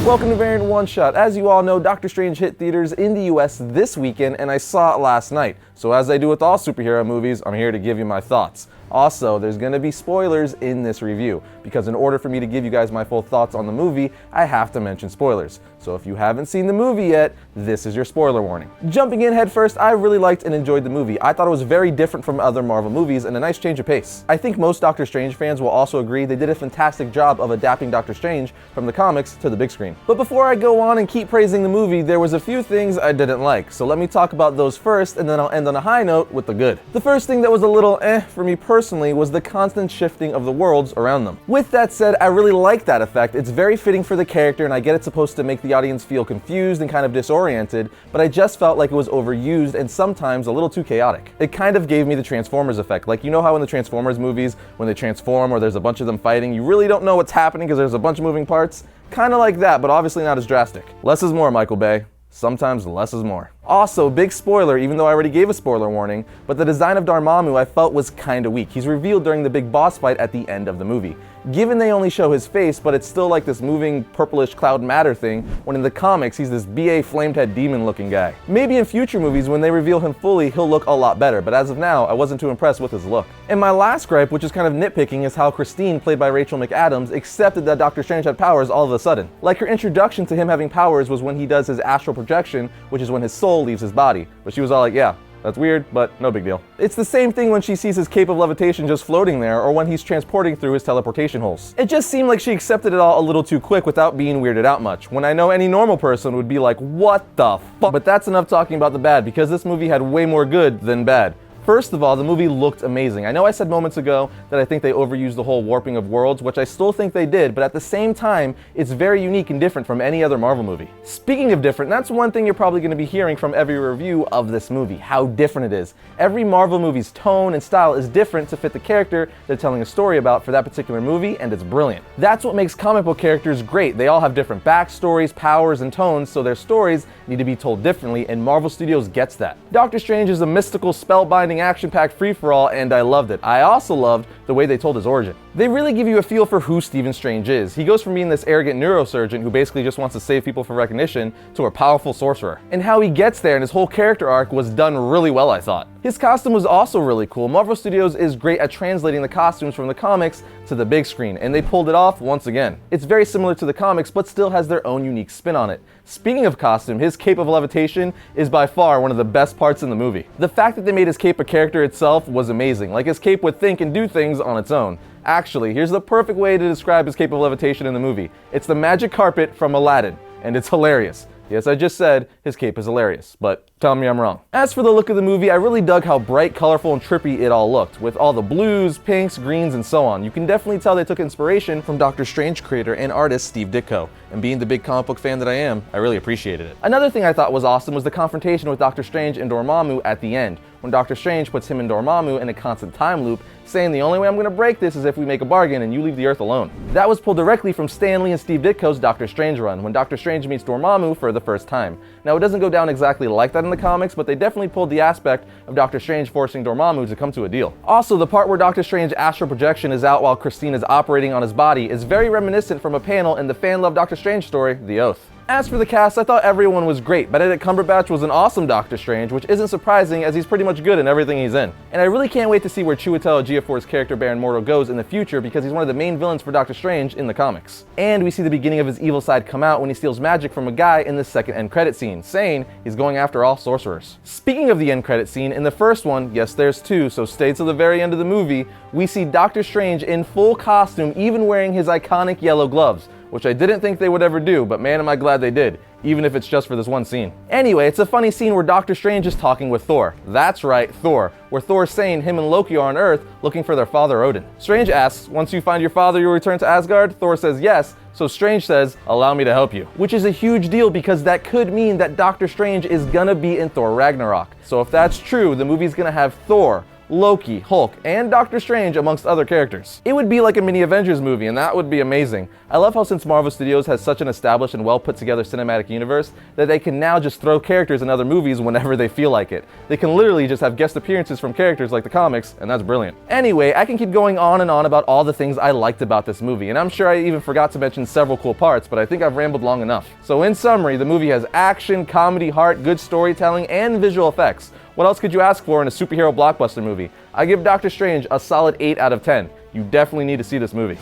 Welcome to Variant One Shot. As you all know, Doctor Strange hit theaters in the US this weekend, and I saw it last night. So as I do with all superhero movies, I'm here to give you my thoughts. Also, there's going to be spoilers in this review, because in order for me to give you guys my full thoughts on the movie, I have to mention spoilers. So if you haven't seen the movie yet, this is your spoiler warning. Jumping in head first, I really liked and enjoyed the movie. I thought it was very different from other Marvel movies and a nice change of pace. I think most Doctor Strange fans will also agree they did a fantastic job of adapting Doctor Strange from the comics to the big screen. But before I go on and keep praising the movie, there was a few things I didn't like. So let me talk about those first, and then I'll end on a high note with the good. The first thing that was a little for me personally was the constant shifting of the worlds around them. With that said, I really like that effect. It's very fitting for the character, and I get it's supposed to make the audience feel confused and kind of disoriented, but I just felt like it was overused and sometimes a little too chaotic. It kind of gave me the Transformers effect. Like, you know how in the Transformers movies, when they transform or there's a bunch of them fighting, you really don't know what's happening because there's a bunch of moving parts? Kind of like that, but obviously not as drastic. Less is more, Michael Bay. Sometimes less is more. Also, big spoiler, even though I already gave a spoiler warning, but the design of Dormammu I felt was kinda weak. He's revealed during the big boss fight at the end of the movie. Given they only show his face, but it's still like this moving purplish cloud matter thing, when in the comics he's this BA flamed head demon looking guy. Maybe in future movies when they reveal him fully, he'll look a lot better, but as of now, I wasn't too impressed with his look. And my last gripe, which is kind of nitpicking, is how Christine, played by Rachel McAdams, accepted that Doctor Strange had powers all of a sudden. Like, her introduction to him having powers was when he does his astral projection, which is when his soul leaves his body. But she was all like, yeah, that's weird, but no big deal. It's the same thing when she sees his cape of levitation just floating there, or when he's transporting through his teleportation holes. It just seemed like she accepted it all a little too quick without being weirded out much, when I know any normal person would be like, what the fuck? But that's enough talking about the bad, because this movie had way more good than bad. First of all, the movie looked amazing. I know I said moments ago that I think they overused the whole warping of worlds, which I still think they did, but at the same time, it's very unique and different from any other Marvel movie. Speaking of different, that's one thing you're probably going to be hearing from every review of this movie, how different it is. Every Marvel movie's tone and style is different to fit the character they're telling a story about for that particular movie, and it's brilliant. That's what makes comic book characters great. They all have different backstories, powers, and tones, so their stories need to be told differently, and Marvel Studios gets that. Doctor Strange is a mystical, spellbinding, action-packed free-for-all, and I loved it. I also loved the way they told his origin. They really give you a feel for who Stephen Strange is. He goes from being this arrogant neurosurgeon who basically just wants to save people from recognition to a powerful sorcerer. And how he gets there and his whole character arc was done really well, I thought. His costume was also really cool. Marvel Studios is great at translating the costumes from the comics to the big screen, and they pulled it off once again. It's very similar to the comics, but still has their own unique spin on it. Speaking of costume, his cape of levitation is by far one of the best parts in the movie. The fact that they made his cape a character itself was amazing. Like, his cape would think and do things on its own. Actually, here's the perfect way to describe his cape of levitation in the movie. It's the magic carpet from Aladdin, and it's hilarious. Yes, I just said his cape is hilarious, but tell me I'm wrong. As for the look of the movie, I really dug how bright, colorful, and trippy it all looked, with all the blues, pinks, greens, and so on. You can definitely tell they took inspiration from Doctor Strange creator and artist Steve Ditko, and being the big comic book fan that I am, I really appreciated it. Another thing I thought was awesome was the confrontation with Doctor Strange and Dormammu at the end, when Doctor Strange puts him and Dormammu in a constant time loop, saying the only way I'm going to break this is if we make a bargain and you leave the Earth alone. That was pulled directly from Stan Lee and Steve Ditko's Doctor Strange run, when Doctor Strange meets Dormammu for the first time. Now, it doesn't go down exactly like that in the comics, but they definitely pulled the aspect of Doctor Strange forcing Dormammu to come to a deal. Also, the part where Doctor Strange's astral projection is out while Christine is operating on his body is very reminiscent from a panel in the fan-loved Doctor Strange story, The Oath. As for the cast, I thought everyone was great. Benedict Cumberbatch was an awesome Doctor Strange, which isn't surprising as he's pretty much good in everything he's in. And I really can't wait to see where Chiwetel Ejiofor's character Baron Mordo goes in the future, because he's one of the main villains for Doctor Strange in the comics. And we see the beginning of his evil side come out when he steals magic from a guy in the second end credit scene, saying he's going after all sorcerers. Speaking of the end credit scene, in the first one, yes there's two, so stay till the very end of the movie, we see Doctor Strange in full costume, even wearing his iconic yellow gloves, which I didn't think they would ever do, but man am I glad they did, even if it's just for this one scene. Anyway, it's a funny scene where Doctor Strange is talking with Thor. That's right, Thor, where Thor's saying him and Loki are on Earth looking for their father Odin. Strange asks, once you find your father, you'll return to Asgard? Thor says yes, so Strange says, allow me to help you. Which is a huge deal, because that could mean that Doctor Strange is gonna be in Thor Ragnarok. So if that's true, the movie's gonna have Thor, Loki, Hulk, and Doctor Strange amongst other characters. It would be like a mini Avengers movie, and that would be amazing. I love how since Marvel Studios has such an established and well put together cinematic universe that they can now just throw characters in other movies whenever they feel like it. They can literally just have guest appearances from characters like the comics, and that's brilliant. Anyway, I can keep going on and on about all the things I liked about this movie, and I'm sure I even forgot to mention several cool parts, but I think I've rambled long enough. So in summary, the movie has action, comedy, heart, good storytelling, and visual effects. What else could you ask for in a superhero blockbuster movie? I give Doctor Strange a solid 8 out of 10. You definitely need to see this movie.